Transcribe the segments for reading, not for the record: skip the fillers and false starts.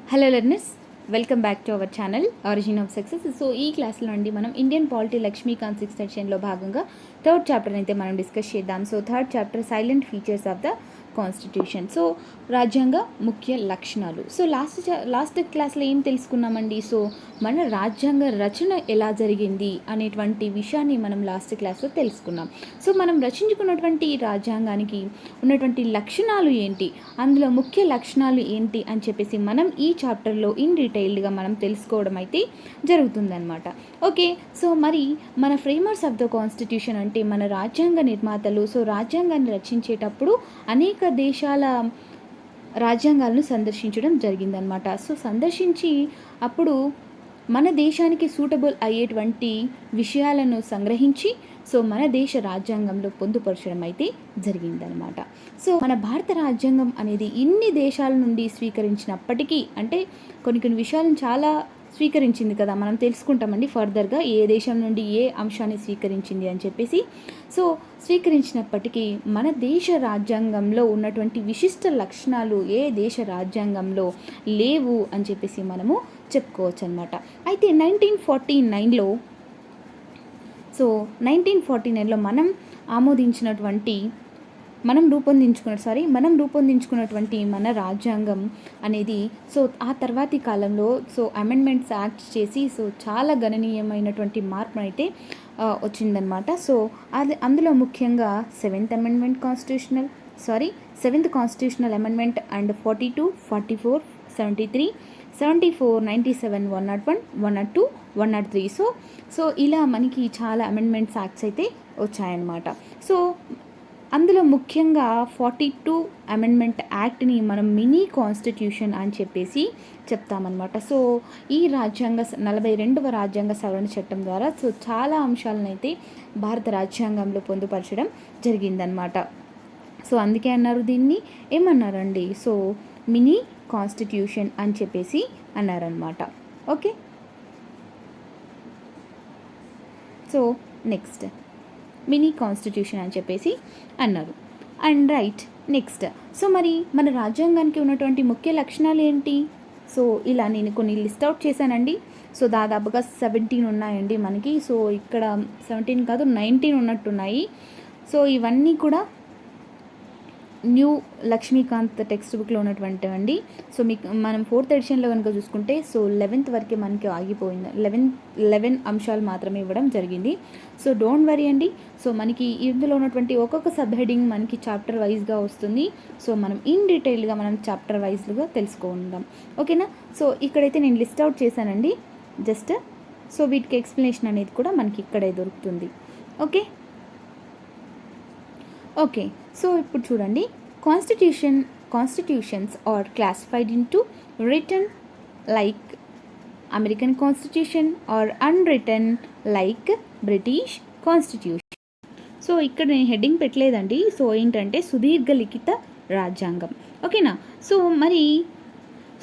Hello learners, welcome back to our channel origin of success. So ఈ క్లాస్లో అండి మనం ఇండియన్ పాలిటీ లక్ష్మీకాంత్ సిక్స్త్ సెషన్లో భాగంగా థర్డ్ చాప్టర్ అయితే మనం డిస్కస్ చేద్దాం. So third chapter silent features of the constitution. So రాజ్యాంగ ముఖ్య లక్షణాలు. సో లాస్ట్ క్లాస్లో ఏం తెలుసుకున్నామండి? సో మన రాజ్యాంగ రచన ఎలా జరిగింది అనేటువంటి విషయాన్ని మనం లాస్ట్ క్లాస్లో తెలుసుకున్నాం. సో మనం రచించుకున్నటువంటి రాజ్యాంగానికి ఉన్నటువంటి లక్షణాలు ఏంటి, అందులో ముఖ్య లక్షణాలు ఏంటి అని చెప్పేసి మనం ఈ చాప్టర్లో ఇన్ డీటెయిల్డ్గా మనం తెలుసుకోవడం అయితే జరుగుతుందన్నమాట. ఓకే, సో మరి మన ఫ్రేమర్స్ ఆఫ్ ద కాన్స్టిట్యూషన్ అంటే మన రాజ్యాంగ నిర్మాతలు సో రాజ్యాంగాన్ని రచించేటప్పుడు అనేక దేశాల రాజ్యాంగాలను సందర్శించడం జరిగిందనమాట. సో సందర్శించి అప్పుడు మన దేశానికి సూటబుల్ అయ్యేటువంటి విషయాలను సంగ్రహించి సో మన దేశ రాజ్యాంగంలో పొందుపరచడం అయితే జరిగిందనమాట. సో మన భారత రాజ్యాంగం అనేది ఇన్ని దేశాల నుండి స్వీకరించినప్పటికీ, అంటే కొన్ని విషయాలను చాలా స్వీకరించింది కదా, మనం తెలుసుకుంటామండి ఫర్దర్గా ఏ దేశం నుండి ఏ అంశాన్ని స్వీకరించింది అని చెప్పేసి. సో స్వీకరించినప్పటికీ మన దేశ రాజ్యాంగంలో ఉన్నటువంటి విశిష్ట లక్షణాలు ఏ దేశ రాజ్యాంగంలో లేవు అని చెప్పేసి మనము చెప్పుకోవచ్చు అనమాట. అయితే 1949లో మనం రూపొందించుకున్నటువంటి మన రాజ్యాంగం అనేది సో ఆ తర్వాతి కాలంలో సో అమెండ్మెంట్స్ యాక్ట్ చేసి సో చాలా గణనీయమైనటువంటి మార్పు అయితే వచ్చిందనమాట. సో అందులో ముఖ్యంగా seventh constitutional amendment and 42, 44, 73, 74, 97, 101, 102, 103. So ఇలా మనకి చాలా అమెండ్మెంట్స్ యాక్ట్స్ అయితే వచ్చాయన్నమాట. సో అందులో ముఖ్యంగా 42 అమెండ్మెంట్ యాక్ట్ని మనం మినీ కాన్స్టిట్యూషన్ అని చెప్పేసి చెప్తామన్నమాట. సో ఈ 42వ రాజ్యాంగ సవరణ చట్టం ద్వారా సో చాలా అంశాలను అయితే భారత రాజ్యాంగంలో పొందుపరచడం జరిగిందనమాట. సో అందుకే అన్నారు, దీన్ని ఏమన్నారండి, సో మినీ కాన్స్టిట్యూషన్ అని చెప్పేసి అన్నారనమాట. Okay, so next mini constitution అని చెప్పేసి అన్నారు. అండ్ రైట్, నెక్స్ట్ సో మరి మన రాజ్యాంగానికి ఉన్నటువంటి ముఖ్య లక్షణాలు ఏంటి? సో ఇలా నేను కొన్ని లిస్ట్ అవుట్ చేశానండి. సో దాదాపుగా 17 ఉన్నాయండి మనకి. సో ఇక్కడ 17 కాదు 19 ఉన్నట్టున్నాయి. సో ఇవన్నీ కూడా న్యూ లక్ష్మీకాంత్ టెక్స్ట్ బుక్లో ఉన్నటువంటివండి. సో మీకు మనం 4th ఎడిషన్లో కనుక చూసుకుంటే సో 11th వరకే మనకి ఆగిపోయింది. 11 అంశాలు మాత్రమే ఇవ్వడం జరిగింది. సో డోంట్ వరీ అండి. సో మనకి ఇందులో ఉన్నటువంటి ఒక్కొక్క సబ్ హెడింగ్ మనకి చాప్టర్ వైజ్గా వస్తుంది. సో మనం ఇన్ డీటెయిల్గా మనం చాప్టర్ వైజ్గా తెలుసుకుందాం. ఓకేనా? సో ఇక్కడైతే నేను లిస్ట్ అవుట్ చేశానండి జస్ట్. సో వీటికి ఎక్స్ప్లెనేషన్ అనేది కూడా మనకి ఇక్కడే దొరుకుతుంది. ఓకే, సో ఇప్పుడు చూడండి, constitutions are classified into written like American constitution or unwritten like British constitution. So ఇక్కడ నేను హెడ్డింగ్ పెట్టలేదండి. సో ఏంటంటే సుదీర్ఘ లిఖిత రాజ్యాంగం. ఓకేనా? సో మరి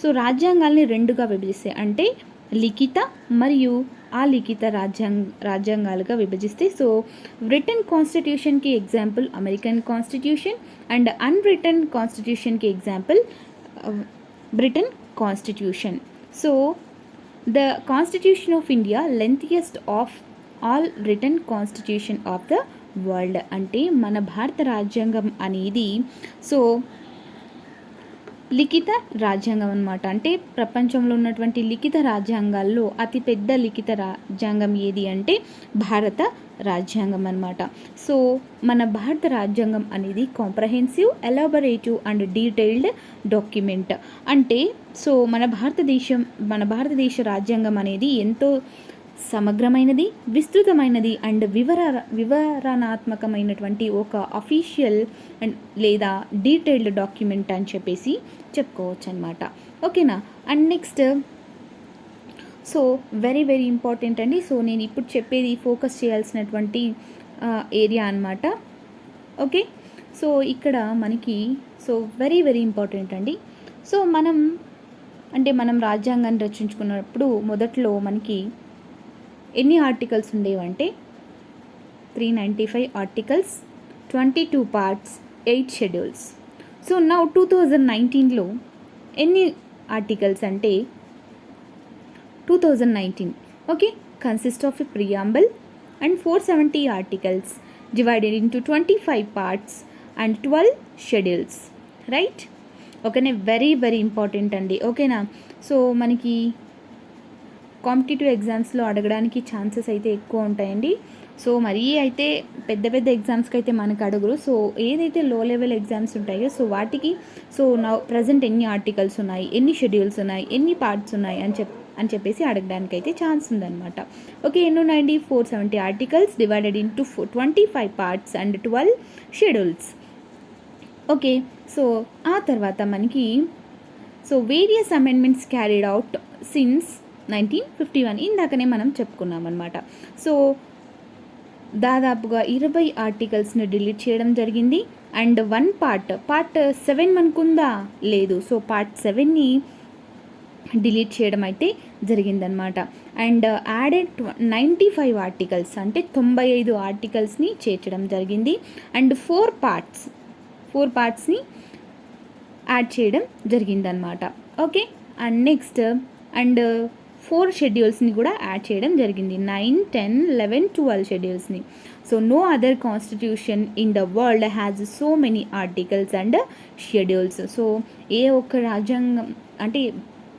సో రాజ్యాంగాల్ని రెండుగా విభజిస్తాయి, అంటే లిఖిత మరియు అలిఖిత రాజ్యాంగాలుగా విభజిస్తే సో రిటన్ కాన్స్టిట్యూషన్కి example American constitution and unwritten కాన్స్టిట్యూషన్కి example Britain constitution. So the constitution of India lengthiest of all written constitution of the world. అంటే మన భారత రాజ్యాంగం అనేది సో లిఖిత రాజ్యాంగం అనమాట. అంటే ప్రపంచంలో ఉన్నటువంటి లిఖిత రాజ్యాంగాల్లో అతిపెద్ద లిఖిత రాజ్యాంగం ఏది అంటే భారత రాజ్యాంగం అనమాట. సో మన భారత రాజ్యాంగం అనేది కాంప్రహెన్సివ్, ఎలాబొరేటివ్ అండ్ డీటెయిల్డ్ డాక్యుమెంట్. అంటే సో మన భారతదేశ రాజ్యాంగం అనేది ఎంతో సమగ్రమైనది, విస్తృతమైనది అండ్ వివరణాత్మకమైనటువంటి ఒక అఫీషియల్ అండ్ లేదా డీటెయిల్డ్ డాక్యుమెంట్ అని చెప్పేసి చెప్పుకోవచ్చు అనమాట. ఓకేనా? And next so very very important అండి. సో నేను ఇప్పుడు చెప్పేది ఫోకస్ చేయాల్సినటువంటి ఏరియా అనమాట. ఓకే, సో ఇక్కడ మనకి సో వెరీ వెరీ ఇంపార్టెంట్ అండి. సో మనం రాజ్యాంగాన్ని రచించుకున్నప్పుడు మొదట్లో మనకి ఎన్ని ఆర్టికల్స్ ఉండేవంటే 395 articles, 22 parts, 8 schedules. So now 2019లో ఎన్ని ఆర్టికల్స్ అంటే 2019. Okay, consists of a preamble and 470 articles divided into 25 parts and 12 schedules, right? ఓకేనా, వెరీ వెరీ ఇంపార్టెంట్ అండి. ఓకేనా, సో మనకి కాంపిటేటివ్ ఎగ్జామ్స్లో అడగడానికి ఛాన్సెస్ అయితే ఎక్కువ ఉంటాయండి. సో మరీ అయితే పెద్ద పెద్ద ఎగ్జామ్స్కి అయితే మనకు అడుగురు. సో ఏదైతే లో లెవెల్ ఎగ్జామ్స్ ఉంటాయో సో వాటికి సో నా ప్రజెంట్ ఎన్ని ఆర్టికల్స్ ఉన్నాయి, ఎన్ని షెడ్యూల్స్ ఉన్నాయి, ఎన్ని పార్ట్స్ ఉన్నాయి అని చెప్పేసి అడగడానికి అయితే ఛాన్స్ ఉందన్నమాట. ఓకే, ఎన్ని ఉన్నాయండి? 470 articles divided into 25 parts and 12 schedules. Okay, so ఆ తర్వాత మనకి so various amendments carried out since 1951 ఇందాకనే మనం చెప్పుకున్నాం అనమాట. సో దాదాపుగా 20 ఆర్టికల్స్ని డిలీట్ చేయడం జరిగింది. And one part 7 మనకుందా? లేదు. సో పార్ట్ 7ని డిలీట్ చేయడం అయితే జరిగిందనమాట. అండ్ యాడెడ్ 95 ఆర్టికల్స్ అంటే 95 ఆర్టికల్స్ని చేర్చడం జరిగింది. అండ్ 4 పార్ట్స్ని యాడ్ చేయడం జరిగిందనమాట. ఓకే, అండ్ నెక్స్ట్ అండ్ 4 షెడ్యూల్స్ని కూడా యాడ్ చేయడం జరిగింది. 9, 10, 11, 12 షెడ్యూల్స్ని. So no other constitution in the world has so many articles and schedules. So ఏ ఒక్క రాజ్యాంగం అంటే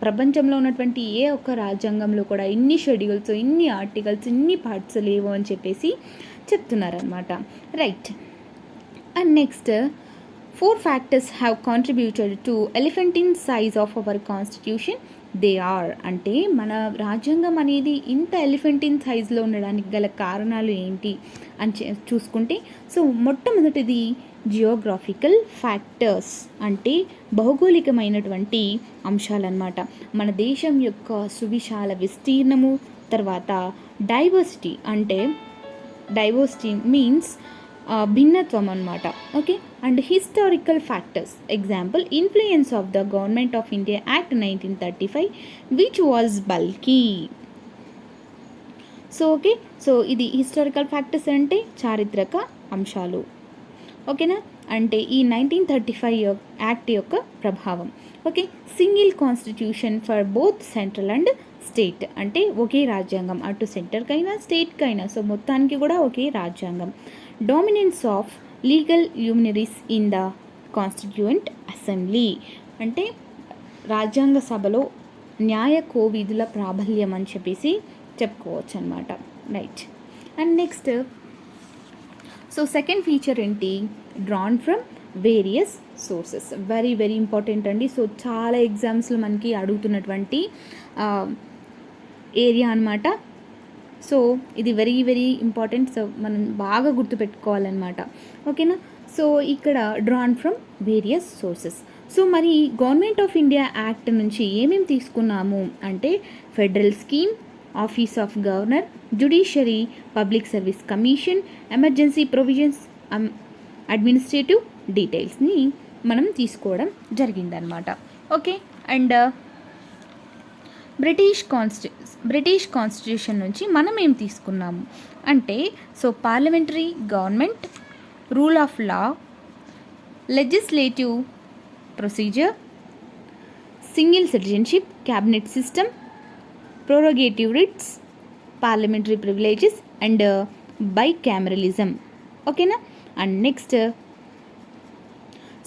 ప్రపంచంలో ఉన్నటువంటి ఏ ఒక్క రాజ్యాంగంలో కూడా ఇన్ని షెడ్యూల్స్, ఇన్ని ఆర్టికల్స్, ఇన్ని పార్ట్స్ లేవు అని చెప్పేసి చెప్తున్నారనమాట. Right, and next 4 factors have contributed to elephantine size of our constitution. They are అంటే మన రాజ్యాంగం అనేది ఇంత ఎలిఫెంటిన్ సైజులో ఉండడానికి గల కారణాలు ఏంటి అని చూసుకుంటే సో మొట్టమొదటిది జియోగ్రాఫికల్ ఫ్యాక్టర్స్ అంటే భౌగోళికమైనటువంటి అంశాలన్నమాట. మన దేశం యొక్క సువిశాల విస్తీర్ణము, తర్వాత డైవర్సిటీ అంటే డైవర్సిటీ మీన్స్ భిన్నత్వం అన్నమాట. Okay, and historical factors example influence of the government of India act 1935 which was bulky. So okay, so ఇది హిస్టారికల్ ఫ్యాక్టర్స్ అంటే చారిత్రక అంశాలు. ఓకేనా, అంటే ఈ 1935 యాక్ట్ యొక్క ప్రభావం. Okay, single constitution for both central and state అంటే ఒకే రాజ్యాంగం అటు సెంటర్కైనా స్టేట్కైనా సో మొత్తానికి కూడా ఒకే రాజ్యాంగం. Dominance of legal luminaries in the constituent assembly అంటే రాజ్యాంగ సభలో న్యాయ కోవిధుల ప్రాబల్యం అని చెప్పేసి చెప్పుకోవచ్చు అనమాట. Right, and next so second feature ఏంటి? Drawn from various sources. Very very important అండి. సో చాలా ఎగ్జామ్స్లో మనకి అడుగుతున్నటువంటి ఏరియా అనమాట. సో ఇది వెరీ వెరీ ఇంపార్టెంట్. సో మనం బాగా గుర్తుపెట్టుకోవాలన్నమాట. ఓకేనా, సో ఇక్కడ drawn from various sources. So మరి గవర్నమెంట్ ఆఫ్ ఇండియా యాక్ట్ నుంచి ఏమేమి తీసుకున్నాము అంటే federal scheme, office of governor, judiciary, public service commission, emergency provisions, administrative డీటెయిల్స్ని మనం తీసుకోవడం జరిగిందనమాట. ఓకే, అండ్ బ్రిటిష్ కాన్స్టిట్యూషన్ నుంచి మనం ఏం తీసుకున్నాము అంటే so parliamentary government, rule of law, legislative procedure, single citizenship, cabinet system, prerogative writs, parliamentary privileges and bicameralism. ఓకేనా, and next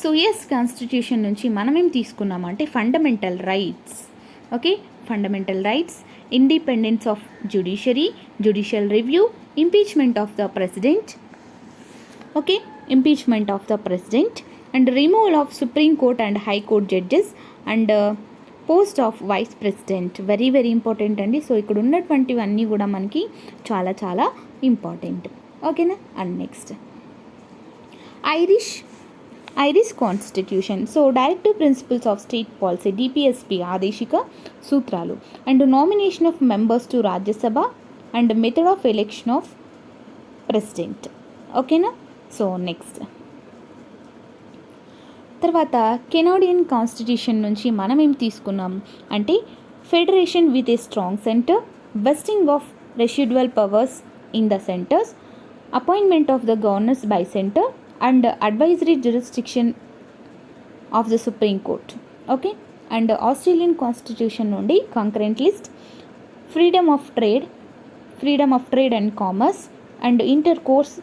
so US constitution నుంచి మనం ఏం తీసుకున్నామంటే fundamental rights. Okay, fundamental rights, independence of judiciary, judicial review, impeachment of the president. Okay, impeachment of the president and removal of supreme court and high court judges and post of vice president. Very very important అండి. So ఇక్కడ ఉన్నటువంటివన్నీ కూడా మనకి చాలా చాలా important. ఓకేనా, and next Irish constitution. So directive principles of state policy DPSP ఆదేశిక సూత్రాలు and nomination of members to Rajya Sabha and method of election of president. ఓకేనా, సో నెక్స్ట్ తర్వాత కెనడియన్ కాన్స్టిట్యూషన్ నుంచి మనం ఏం తీసుకున్నాం అంటే federation with a strong centre, vesting of residual powers in the centres, appointment of the governors by centre and advisory jurisdiction of the supreme court. Okay, and Australian constitution నుండి concurrent list, freedom of trade and commerce, and inter course,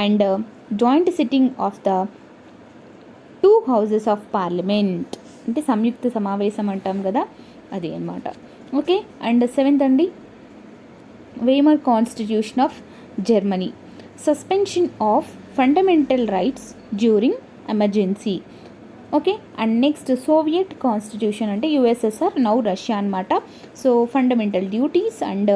and joint sitting of the 2 houses of parliament, అంటే సంయుక్త సమావేశం అంటాం కదా, అది అన్నమాట. Okay. And 7th అండి, Weimar constitution of Germany, suspension of fundamental rights during emergency. Okay. And next Soviet constitution అంటే USSR, now Russia అనమాట. So fundamental duties and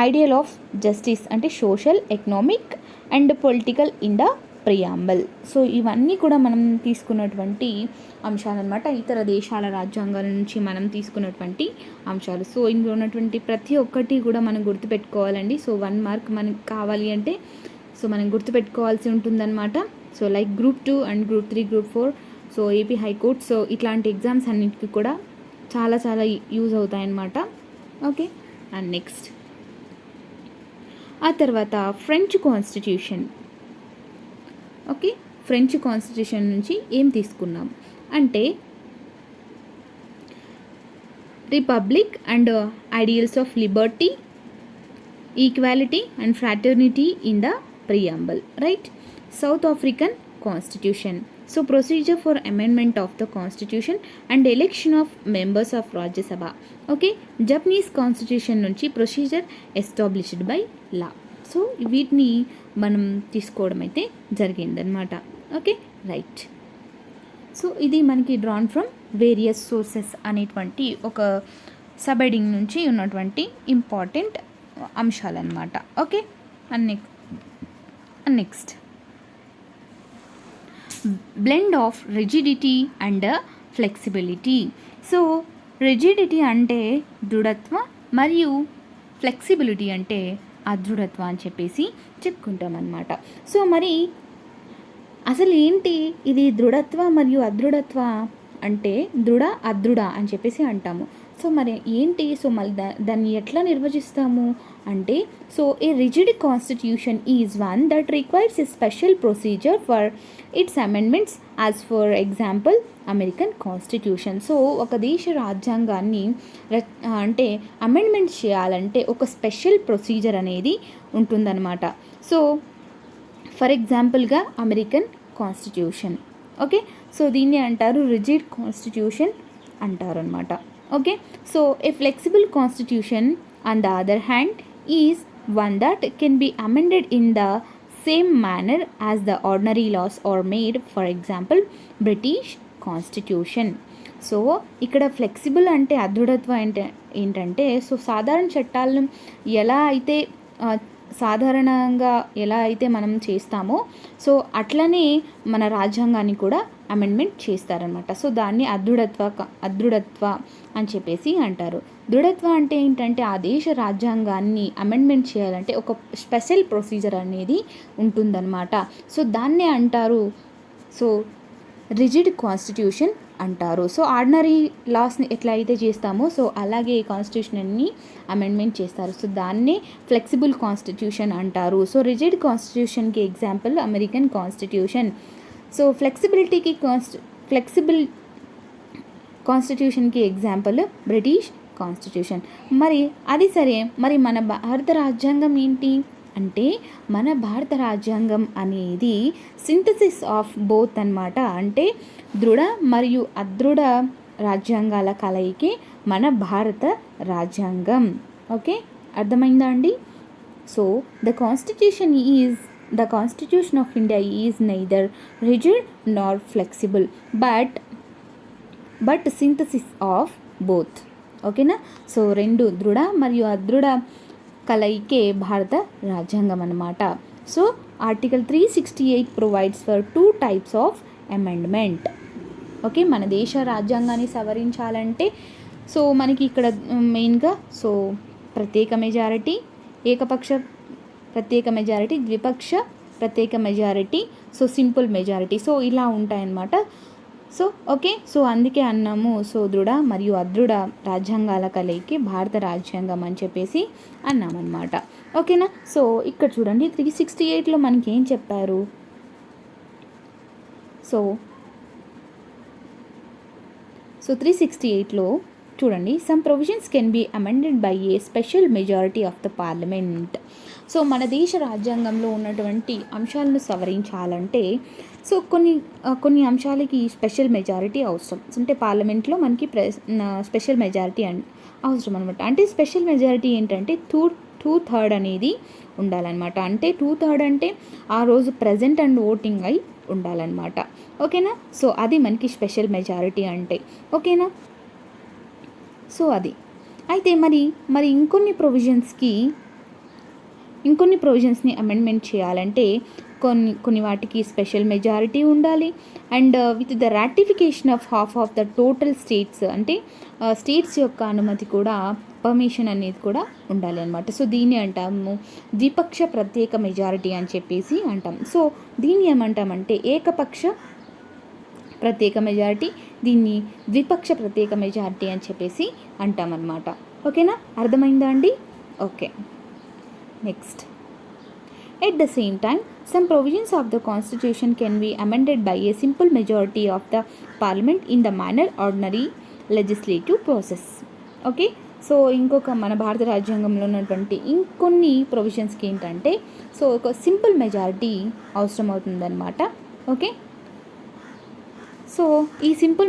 ideal of justice అంటే social, economic and political in the preamble. So ఇవన్నీ కూడా మనం తీసుకున్నటువంటి అంశాలు అనమాట, ఇతర దేశాల రాజ్యాంగాల నుంచి మనం తీసుకున్నటువంటి అంశాలు. సో ఇందులో ఉన్నటువంటి ప్రతి ఒక్కటి కూడా మనం గుర్తుపెట్టుకోవాలండి. సో 1 మార్క్ మనకు కావాలి అంటే సో మనం గుర్తుపెట్టుకోవాల్సి ఉంటుందన్నమాట. So like group 2 and group 3, group 4, so AP high court, so ఇట్లాంటి ఎగ్జామ్స్ అన్నిటికీ కూడా చాలా చాలా యూజ్ అవుతాయన్నమాట. ఓకే. అండ్ నెక్స్ట్ ఆ తర్వాత French constitution. Okay. French constitution నుంచి ఏం తీసుకున్నాం అంటే republic and ideals of Liberty, equality and fraternity in the preamble, right. South African constitution, so procedure for amendment of the constitution and election of members of Rajya Sabha. Okay. Japanese constitution నుంచి procedure established by law. So వీటిని మనం తీసుకోవడం అయితే జరిగిందనమాట. Okay, right. So ఇది మనకి drawn from various sources అనేటువంటి ఒక సబ్ హెడింగ్ నుంచి ఉన్నటువంటి ఇంపార్టెంట్ అంశాలన్నమాట. Okay. And next blend of rigidity and flexibility. So rigidity అంటే దృఢత్వం మరియు ఫ్లెక్సిబిలిటీ అంటే అదృఢత్వం అని చెప్పేసి చెప్పుకుంటాం అన్నమాట. సో మరి అసలు ఏంటి ఇది దృఢత్వ మరియు అదృఢత్వ అంటే అదృఢ అని చెప్పేసి అంటాము. సో మరి ఏంటి, సో మళ్ళీ దాన్ని ఎట్లా నిర్వచిస్తాము అంటే so A rigid constitution is one that requires a special procedure for it's amendments as for example American constitution. So ఒక దేశ రాజ్యాంగాన్ని అంటే అమెండ్మెంట్స్ చేయాలంటే ఒక స్పెషల్ ప్రొసీజర్ అనేది ఉంటుందన్నమాట. సో ఫర్ ఎగ్జాంపుల్గా అమెరికన్ కాన్స్టిట్యూషన్. ఓకే. సో దీన్ని అంటారు రిజిడ్ కాన్స్టిట్యూషన్ అంటారు అనమాట. Okay. So a flexible constitution on the other hand is one that can be amended in the same manner as the ordinary laws are made, for example British constitution. So ఇక్కడ flexible అంటే అదృఢత్వం ఏంటంటే so సాధారణ చట్టాలను సాధారణంగా ఎలా అయితే మనం చేస్తామో సో అట్లనే మన రాజ్యాంగాన్ని కూడా అమెండ్మెంట్ చేస్తారనమాట. సో దాన్ని అదృఢత్వ అని చెప్పేసి అంటారు. దృఢత్వ అంటే ఏంటంటే ఆ దేశ రాజ్యాంగాన్ని అమెండ్మెంట్ చేయాలంటే ఒక స్పెషల్ ప్రొసీజర్ అనేది ఉంటుందన్నమాట. సో దాన్నే అంటారు సో రిజిడ్ కాన్స్టిట్యూషన్ అంటారు. సో ఆర్డినరీ లాస్ని ఎట్లా అయితే చేస్తామో సో అలాగే కాన్స్టిట్యూషన్ని అమెండ్మెంట్ చేస్తారు. సో దాన్నే ఫ్లెక్సిబుల్ కాన్స్టిట్యూషన్ అంటారు. సో రిజిడ్ కాన్స్టిట్యూషన్కి example American constitution. So flexible కాన్స్టిట్యూషన్కి ఎగ్జాంపుల్ బ్రిటిష్ కాన్స్టిట్యూషన్. మరి అది సరే, మరి మన భారత రాజ్యాంగం ఏంటి అంటే మన భారత రాజ్యాంగం అనేది సింథసిస్ ఆఫ్ బోత్ అన్నమాట. అంటే దృఢ మరియు అదృఢ రాజ్యాంగాల కలయికే మన భారత రాజ్యాంగం. ఓకే, అర్థమైందా అండి? So the constitution of India is neither rigid nor flexible but synthesis of both. ఓకేనా? సో రెండు దృఢ మరియు అదృఢ కలయికే భారత రాజ్యాంగం అన్నమాట. So article 368 provides for 2 types of amendment. Okay, మన దేశ రాజ్యాంగాన్ని సవరించాలంటే సో మనకి ఇక్కడ మెయిన్గా సో ప్రత్యేక మెజారిటీ, ఏకపక్ష ప్రత్యేక మెజారిటీ, ద్విపక్ష ప్రత్యేక majority, so simple majority, so ఇలా ఉంటాయన్నమాట. సో ఓకే, సో అందుకే అన్నాము సో దృఢ మరియు అదృఢ రాజ్యాంగాల కలయికి భారత రాజ్యాంగం అని చెప్పేసి అన్నామన్నమాట. ఓకేనా? సో ఇక్కడ చూడండి 368లో మనకి ఏం చెప్పారు. సో 368లో చూడండి, some provisions can be amended by A special majority of the parliament. So మన దేశ రాజ్యాంగంలో ఉన్నటువంటి అంశాలను సవరించాలంటే సో కొన్ని అంశాలకి స్పెషల్ మెజారిటీ అవసరం. అంటే పార్లమెంట్లో మనకి స్పెషల్ మెజారిటీ అవసరం అనమాట. అంటే స్పెషల్ మెజారిటీ ఏంటంటే 2/3 అనేది ఉండాలన్నమాట. అంటే 2/3 అంటే ఆ రోజు ప్రజెంట్ అండ్ ఓటింగ్ అయి ఉండాలన్నమాట. ఓకేనా. సో అది మనకి స్పెషల్ మెజారిటీ అంటే. ఓకేనా. సో అది అయితే మరి ఇంకొన్ని ప్రొవిజన్స్ని అమెండ్మెంట్ చేయాలంటే కొన్ని వాటికి స్పెషల్ మెజారిటీ ఉండాలి. And with the ratification of half of the total states, అంటే స్టేట్స్ యొక్క అనుమతి కూడా, పర్మిషన్ అనేది కూడా ఉండాలి అనమాట. సో దీన్ని అంటాము ద్విపక్ష ప్రత్యేక మెజారిటీ అని చెప్పేసి అంటాం. సో దీన్ని ఏమంటామంటే ఏకపక్ష ప్రత్యేక మెజారిటీ, దీన్ని ద్విపక్ష ప్రత్యేక మెజారిటీ అని చెప్పేసి అంటామన్నమాట. ఓకేనా, అర్థమైందా అండి? Okay. Next, at the same time, some provisions of the constitution can be amended by a simple majority of the parliament in the manner ordinary legislative process. Okay. So ఇంకొక మన భారత రాజ్యాంగంలో ఉన్నటువంటి ఇంకొన్ని ప్రొవిజన్స్కి ఏంటంటే సో ఒక సింపుల్ మెజారిటీ అవసరం అవుతుందన్నమాట. ఓకే. సో ఈ సింపుల్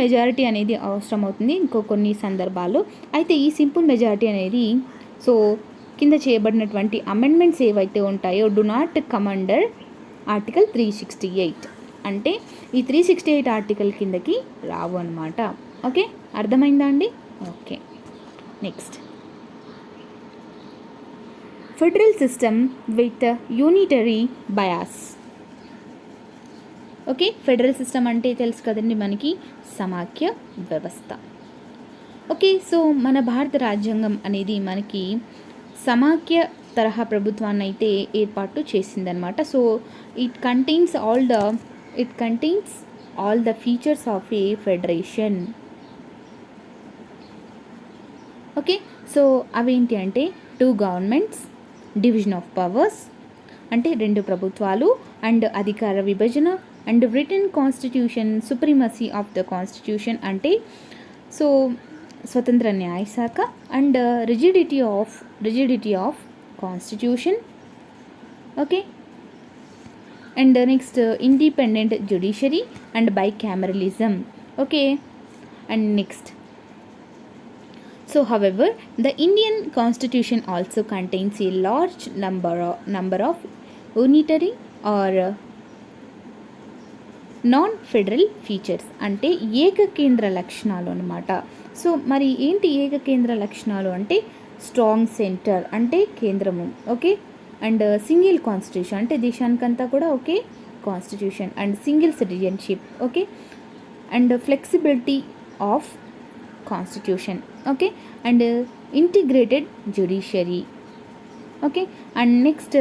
మెజారిటీ అనేది అవసరం అవుతుంది కొన్ని సందర్భాల్లో. అయితే ఈ సింపుల్ మెజారిటీ అనేది సో కింద చేయబడినటువంటి అమెండ్మెంట్స్ ఏవైతే ఉంటాయో do not come under article 368, అంటే ఈ 368 ఆర్టికల్ కిందకి రావు అన్నమాట. ఓకే, అర్థమైందా అండి? Okay. Next, federal system with unitary bias. Okay, federal system అంటే తెలుసు కదండి మనకి, సమాఖ్య వ్యవస్థ. ఓకే. సో మన భారత రాజ్యాంగం అనేది మనకి సమాఖ్య తరహా ప్రభుత్వాన్ని అయితే ఏర్పాటు చేసిందనమాట. So it contains all the features of A federation. Okay. So అవేంటి అంటే 2 గవర్నమెంట్స్, డివిజన్ ఆఫ్ పవర్స్ అంటే 2 ప్రభుత్వాలు, అండ్ అధికార విభజన, and written constitution, supremacy of the constitution అంటే సో స్వతంత్ర న్యాయశాఖ, and rigidity of constitution. Okay. And next independent judiciary and bicameralism. Okay. And next, so however the Indian constitution also contains a large number of unitary or non federal features అంటే ఏకకేంద్ర లక్షణాలు అన్నమాట. So మరి ఏంటి ఏకకేంద్ర లక్షణాలు అంటే strong centre అంటే కేంద్రము. Okay. And single constitution అంటే దేశానికంతా కూడా ఒకే constitution, and single citizenship. Okay. And flexibility of constitution. Okay. And integrated judiciary. Okay. And next,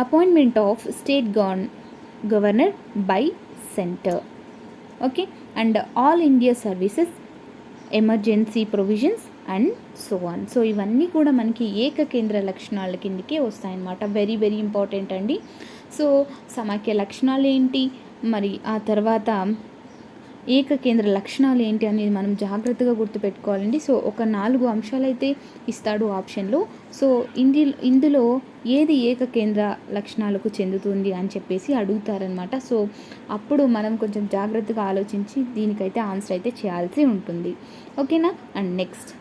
appointment of state governor by centre. Okay. And all India services, emergency provisions and so on. So ఇవన్నీ కూడా మనకి ఏకకేంద్ర లక్షణాల కిందకే వస్తాయన్నమాట. Very very important అండి. సో సమాఖ్య లక్షణాలు ఏంటి, మరి ఆ తర్వాత ఏకకేంద్ర లక్షణాలు ఏంటి అనేది మనం జాగ్రత్తగా గుర్తుపెట్టుకోవాలండి. సో ఒక 4 అంశాలు అయితే ఇస్తాడు ఆప్షన్లో. సో ఇందులో ఏది ఏకకేంద్ర లక్షణాలకు చెందుతుంది అని చెప్పేసి అడుగుతారనమాట. సో అప్పుడు మనం కొంచెం జాగ్రత్తగా ఆలోచించి దీనికైతే ఆన్సర్ అయితే చేయాల్సి ఉంటుంది. ఓకేనా. And next,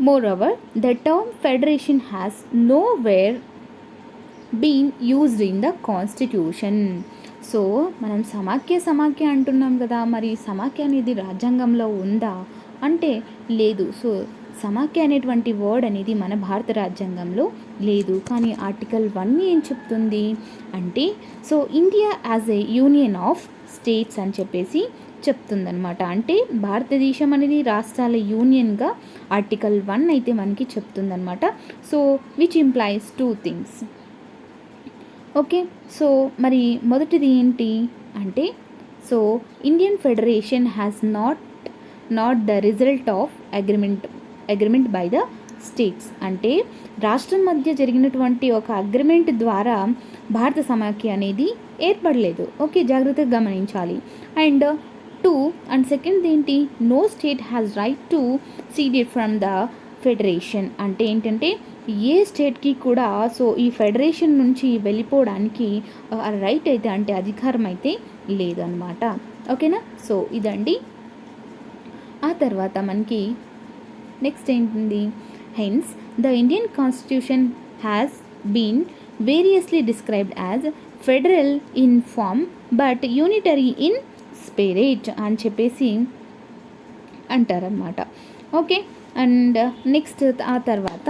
moreover the term federation has nowhere been used in the constitution. So మనం సమాఖ్య అంటున్నాం కదా, మరి సమాఖ్య అనేది రాజ్యాంగంలో ఉందా అంటే లేదు. సో సమాఖ్య అనేటువంటి వర్డ్ అనేది మన భారత రాజ్యాంగంలో లేదు. కానీ ఆర్టికల్ 1 ఏం చెప్తుంది అంటే so India as A union of states అని చెప్పేసి చెప్తుందనమాట. అంటే భారతదేశం అనేది రాష్ట్రాల యూనియన్గా ఆర్టికల్ 1 అయితే మనకి చెప్తుందనమాట. So which implies 2 things. Okay. So మరి మొదటిది ఏంటి అంటే so Indian federation has not the result of agreement by the states అంటే రాష్ట్రం మధ్య జరిగినటువంటి ఒక అగ్రిమెంట్ ద్వారా భారత సమాఖ్య అనేది ఏర్పడలేదు. ఓకే, జాగ్రత్తగా గమనించాలి. అండ్ సెకండ్ ఏంటి, no state has right to ceded from the federation అంటే ఏంటంటే ఏ స్టేట్కి కూడా సో ఈ ఫెడరేషన్ నుంచి వెళ్ళిపోవడానికి రైట్ అయితే అంటే అధికారం అయితే లేదన్నమాట. ఓకేనా, సో ఇదండి. ఆ తర్వాత మనకి నెక్స్ట్ ఏంటి, hence the Indian constitution has been variously described as federal in form but unitary in spirit అని చెప్పేసి అంటారనమాట. ఓకే, అండ్ నెక్స్ట్ ఆ తర్వాత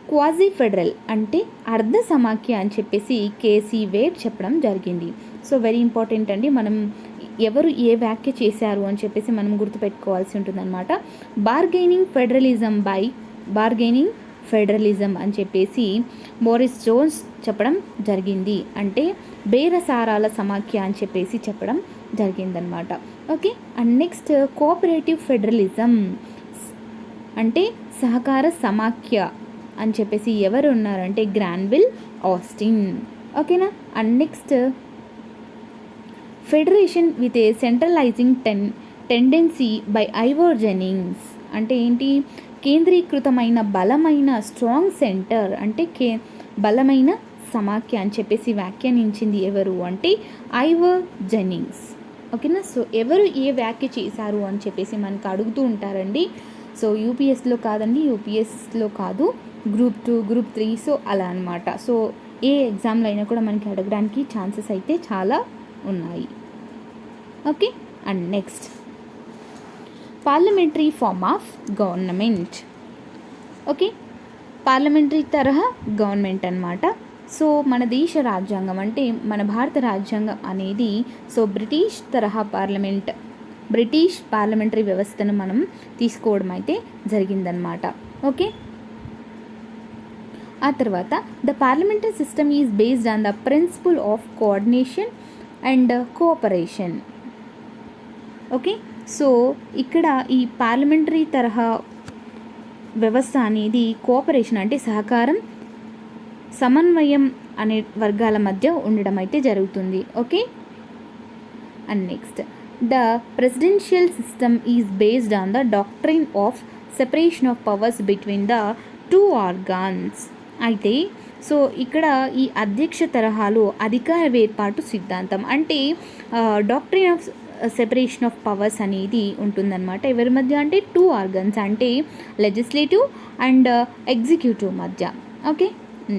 క్వాజీ ఫెడరల్ అంటే అర్ధ సమాఖ్య అని చెప్పేసి కేసీ వేర్ చెప్పడం జరిగింది. సో వెరీ ఇంపార్టెంట్ అండి, మనం ఎవరు ఏ వ్యాఖ్య చేశారు అని చెప్పేసి మనం గుర్తుపెట్టుకోవాల్సి ఉంటుందన్నమాట. బార్గెనింగ్ ఫెడరలిజం అని చెప్పేసి మోరిస్ జోన్స్ చెప్పడం జరిగింది. అంటే బేరసారాల సమాఖ్య అని చెప్పేసి చెప్పడం జరిగిందనమాట. Okay, and next cooperative federalism అంటే సహకార సమాఖ్య అని చెప్పేసి ఎవరు ఉన్నారంటే గ్రాన్విల్ ఆస్టిన్. ఓకేనా, and next federation with a centralising tendency by Ivor Jennings అంటే ఏంటి, కేంద్రీకృతమైన బలమైన స్ట్రాంగ్ సెంటర్ అంటే బలమైన సమాఖ్య అని చెప్పేసి వ్యాఖ్యానించింది ఎవరు అంటే ఐవర్ జెన్నింగ్స్. ఓకేనా, సో ఎవరు ఏ వ్యాఖ్య చేశారు అని చెప్పేసి మనకు అడుగుతూ ఉంటారండి. సో యూపీఎస్లో కాదు, గ్రూప్ 2, గ్రూప్ 3, సో అలా అనమాట. సో ఏ ఎగ్జామ్లో అయినా కూడా మనకి అడగడానికి ఛాన్సెస్ అయితే చాలా ఉన్నాయి. Okay, and next parliamentary form of government. Okay, parliamentary తరహా గవర్నమెంట్ అనమాట. సో మన దేశ రాజ్యాంగం అంటే మన భారత రాజ్యాంగం అనేది సో బ్రిటిష్ పార్లమెంటరీ వ్యవస్థను మనం తీసుకోవడం అయితే జరిగిందనమాట. ఓకే, ఆ తర్వాత the parliamentary system is based on the principle of coordination and cooperation. Okay, so ఇక్కడ ఈ పార్లమెంటరీ తరహా వ్యవస్థ అనేది కోఆపరేషన్ అంటే సహకారం, సమన్వయం అనే వర్గాల మధ్య ఉండడం అయితే జరుగుతుంది. Okay, and next the presidential system is based on the doctrine of separation of powers between the 2 organs. అయితే సో ఇక్కడ ఈ అధ్యక్ష తరహాలో అధికార వేర్పాటు సిద్ధాంతం అంటే doctrine of separation of powers అనేది ఉంటుందన్నమాట. ఎవరి మధ్య అంటే 2 ఆర్గన్స్ అంటే లెజిస్లేటివ్ అండ్ ఎగ్జిక్యూటివ్ మధ్య. ఓకే,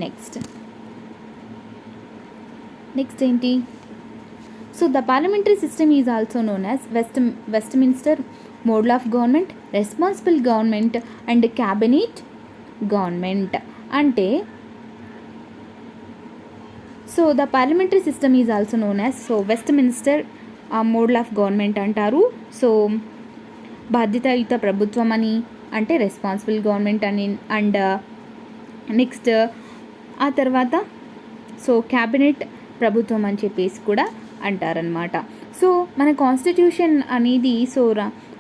నెక్స్ట్ ఏంటి, so the parliamentary system is also known as Westminster model of government, responsible government and cabinet government. అంటే so the parliamentary system is also known as so Westminster model of government అంటారు. So బాధ్యతాయుత ప్రభుత్వం అని అంటే responsible government అని and next ఆ తర్వాత so cabinet ప్రభుత్వం అని చెప్పేసి కూడా అంటారనమాట. సో మన కాన్స్టిట్యూషన్ అనేది సో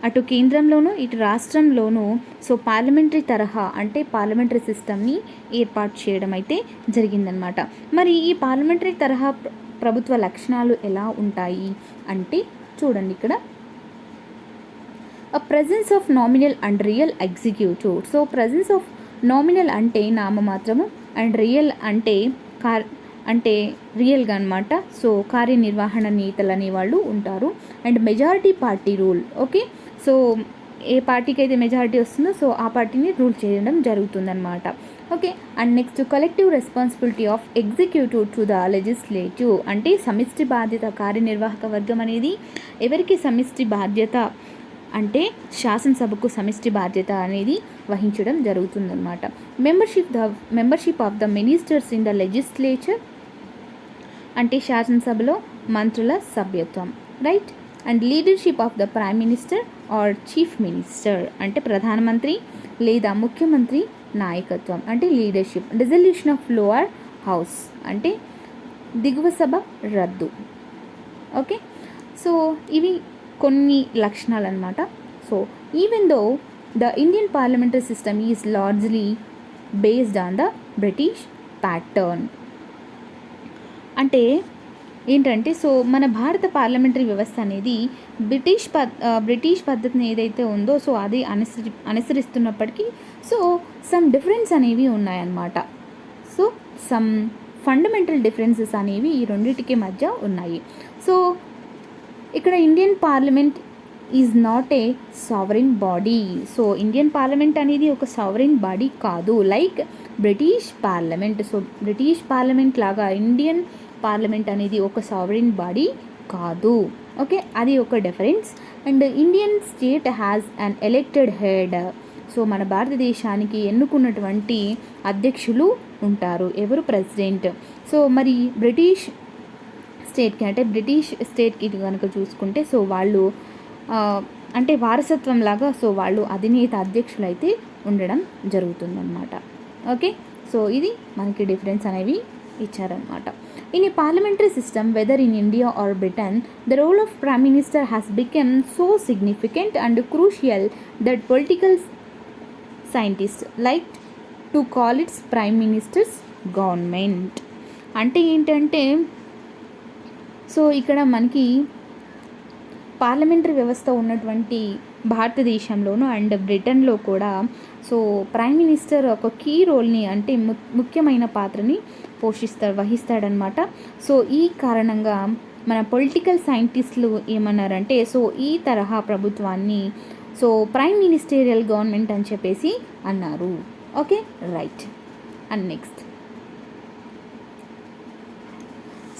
అటు కేంద్రంలోనూ ఇటు రాష్ట్రంలోనూ సో పార్లమెంటరీ తరహా అంటే పార్లమెంటరీ సిస్టమ్ని ఏర్పాటు చేయడం అయితే జరిగిందనమాట. మరి ఈ పార్లమెంటరీ తరహా ప్రభుత్వ లక్షణాలు ఎలా ఉంటాయి అంటే చూడండి ఇక్కడ presence of nominal and real executive. So presence of nominal అంటే నామమాత్రము అండ్ రియల్ అంటే రియల్గా అనమాట. సో కార్యనిర్వహణ నేతలు అనేవాళ్ళు ఉంటారు and majority party rule. Okay, so ఏ పార్టీకి అయితే మెజారిటీ వస్తుందో సో ఆ పార్టీని రూల్ చేయడం జరుగుతుందన్నమాట. Okay, and next collective responsibility of executive to the legislative అంటే సమిష్టి బాధ్యత. కార్యనిర్వాహక వర్గం అనేది ఎవరికి సమిష్టి బాధ్యత అంటే శాసనసభకు సమిష్టి బాధ్యత అనేది వహించడం జరుగుతుందన్నమాట. Membership of the ministers in the legislature అంటే శాసనసభలో మంత్రుల సభ్యత్వం, right. And leadership of the prime minister or chief minister అంటే ప్రధానమంత్రి లేదా ముఖ్యమంత్రి నాయకత్వం అంటే leadership. Dissolution of lower house అంటే దిగువ సభ రద్దు. ఓకే, సో ఇవి కొన్ని లక్షణాలు అనమాట. So even though the Indian parliamentary system is largely based on the British pattern. అంటే ఏంటంటే సో మన భారత పార్లమెంటరీ వ్యవస్థ అనేది బ్రిటిష్ పద్ధతిని ఏదైతే ఉందో సో అది అనుసరిస్తున్నప్పటికీ సో సమ్ డిఫరెన్స్ అనేవి ఉన్నాయన్నమాట. సో సమ్ ఫండమెంటల్ డిఫరెన్సెస్ అనేవి ఈ రెండింటికి మధ్య ఉన్నాయి. సో ఇక్కడ Indian parliament is not a sovereign body. So Indian parliament అనేది ఒక సావరిన్ బాడీ కాదు, like British parliament. So British parliament లాగా ఇండియన్ పార్లమెంట్ అనేది ఒక సావరిన్ బాడీ కాదు. ఓకే, అది ఒక difference. And Indian state has an elected head. So మన భారతదేశానికి ఎన్నుకున్నటువంటి అధ్యక్షులు ఉంటారు, ఎవరు? ప్రెసిడెంట్. సో మరి బ్రిటిష్ స్టేట్కి కనుక చూసుకుంటే సో వాళ్ళు అంటే వారసత్వం లాగా సో వాళ్ళు అధినేత అధ్యక్షులు అయితే ఉండడం జరుగుతుందన్నమాట. ఓకే, సో ఇది మనకి డిఫరెన్స్ అనేవి ఇచ్చారనమాట. In a parliamentary system, whether in India or Britain, the role of Prime Minister has become so significant and crucial that political scientists like to call it Prime Minister's government. అంటే ఏంటంటే so ఇక్కడ మనకి parliamentary వ్యవస్థ ఉన్నటువంటి భారతదేశంలోను and బ్రిటన్లో కూడా so prime minister ఒక key రోల్ని అంటే ముఖ్యమైన పాత్రని వహిస్తాడనమాట. సో ఈ కారణంగా మన పొలిటికల్ సైంటిస్టులు ఏమన్నారంటే సో ఈ తరహా ప్రభుత్వాన్ని సో ప్రైమ్ మినిస్టీరియల్ గవర్నమెంట్ అని చెప్పేసి అన్నారు. Okay, right. And next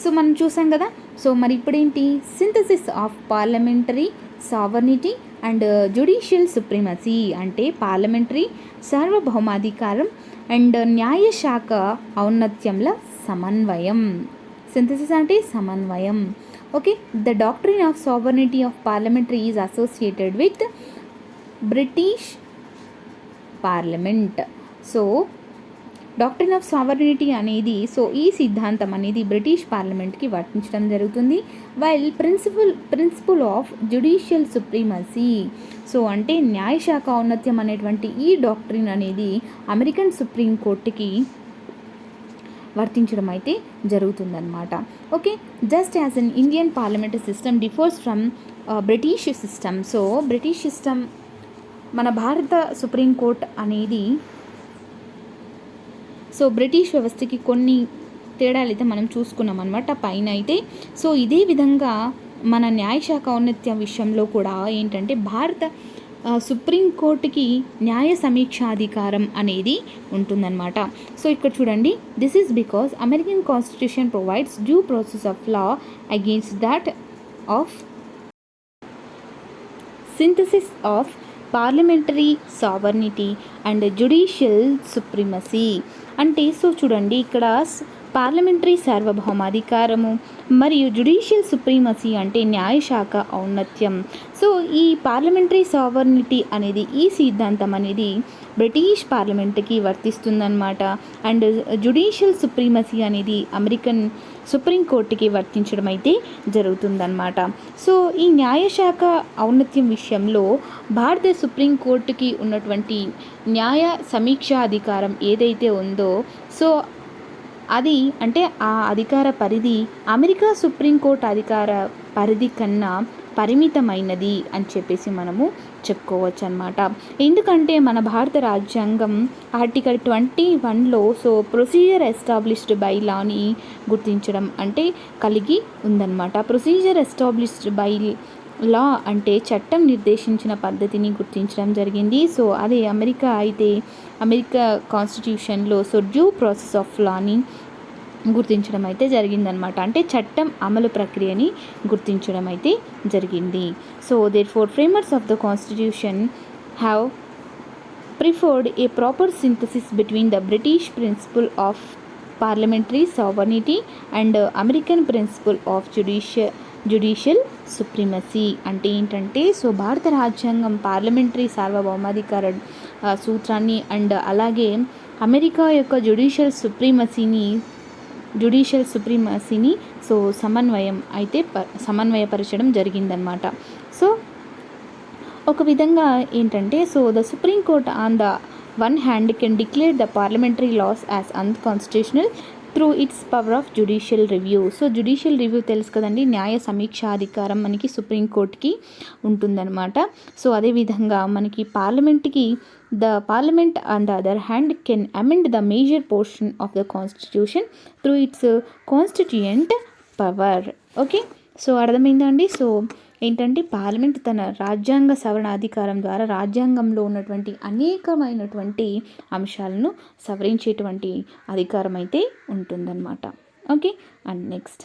so మనం చూసాం కదా. సో మరి ఇప్పుడేంటి? Synthesis of parliamentary sovereignty and judicial supremacy అంటే పార్లమెంటరీ సార్వభౌమాధికారం అండ్ న్యాయశాఖ ఔన్నత్యంల సమన్వయం. సింథసిస్ అంటే సమన్వయం. Okay, the doctrine of sovereignty of parliamentary is associated with British parliament. So doctrine of sovereignty అనేది సో ఈ సిద్ధాంతం అనేది బ్రిటిష్ పార్లమెంట్కి వర్తించడం జరుగుతుంది. While principle of judicial supremacy so అంటే న్యాయశాఖ ఔన్నత్యం అనేటువంటి ఈ డాక్ట్రిన్ అనేది అమెరికన్ సుప్రీం కోర్టుకి వర్తించడం అయితే జరుగుతుందన్నమాట. Okay, just as an Indian parliamentary system differs from British system. So British system మన భారత సుప్రీం కోర్ట్ అనేది సో బ్రిటిష్ వ్యవస్థకి కొన్ని తేడాలు అయితే మనం చూసుకున్నాం అనమాట పైన అయితే. సో ఇదే విధంగా మన న్యాయశాఖ ఔన్నత్యం విషయంలో కూడా ఏంటంటే భారత సుప్రీంకోర్టుకి న్యాయ సమీక్షాధికారం అనేది ఉంటుందన్నమాట. సో ఇక్కడ చూడండి, this is because American constitution provides due process of law against that of synthesis of parliamentary sovereignty and judicial supremacy. అంటే సో చూడండి ఇక్కడ పార్లమెంటరీ సార్వభౌమాధికారము మరియు జ్యుడిషియల్ సుప్రీమసీ అంటే న్యాయశాఖ ఔన్నత్యం. సో ఈ పార్లమెంటరీ సావర్నిటీ అనేది ఈ సిద్ధాంతం అనేది బ్రిటిష్ పార్లమెంట్కి వర్తిస్తుందన్నమాట. అండ్ జ్యుడిషియల్ సుప్రీమసీ అనేది అమెరికన్ సుప్రీంకోర్టుకి వర్తించడం అయితే జరుగుతుందన్నమాట. సో ఈ న్యాయశాఖ ఔన్నత్యం విషయంలో భారత సుప్రీంకోర్టుకి ఉన్నటువంటి న్యాయ సమీక్షా అధికారం ఏదైతే ఉందో సో అది అంటే ఆ అధికార పరిధి అమెరికా సుప్రీంకోర్టు అధికార పరిధి కన్నా పరిమితమైనది అని చెప్పేసి మనము చెప్పుకోవచ్చు అనమాట. ఎందుకంటే మన భారత రాజ్యాంగం ఆర్టికల్ 21లో సో ప్రొసీజర్ ఎస్టాబ్లిష్డ్ బై లాని గుర్తించడం అంటే కలిగి ఉందన్నమాట. ప్రొసీజర్ ఎస్టాబ్లిష్డ్ బై లా అంటే చట్టం నిర్దేశించిన పద్ధతిని గుర్తించడం జరిగింది. సో అదే అమెరికా అయితే అమెరికా కాన్స్టిట్యూషన్లో సో డ్యూ ప్రాసెస్ ఆఫ్ లాని గుర్తించడం అయితే జరిగిందనమాట. అంటే చట్టం అమలు ప్రక్రియని గుర్తించడం అయితే జరిగింది. So therefore framers of the constitution have preferred a proper synthesis between the British principle of parliamentary sovereignty and American principle of judicial supremacy. అంటే ఏంటంటే సో భారత రాజ్యాంగం పార్లమెంటరీ సార్వభౌమాధికార సూత్రాన్ని అండ్ అలాగే అమెరికా యొక్క జ్యుడిషియల్ సుప్రీమసీని సో సమన్వయపరచడం జరిగిందనమాట. సో ఒక విధంగా ఏంటంటే so the supreme court on the one hand can declare the parliamentary laws as unconstitutional through its power of judicial review. So judicial review తెలుసు కదండి, న్యాయ సమీక్షాధికారం మనకి సుప్రీంకోర్టుకి ఉంటుందన్నమాట. సో అదేవిధంగా మనకి పార్లమెంట్కి the parliament on the other hand can amend the major portion of the constitution through it's constituent power. Okay, so అర్థమైందా అండి. సో ఏంటంటే పార్లమెంట్ తన రాజ్యాంగ సవరణ అధికారం ద్వారా రాజ్యాంగంలో ఉన్నటువంటి అనేకమైనటువంటి అంశాలను సవరించేటువంటి అధికారం అయితే ఉంటుందన్నమాట. Okay, and next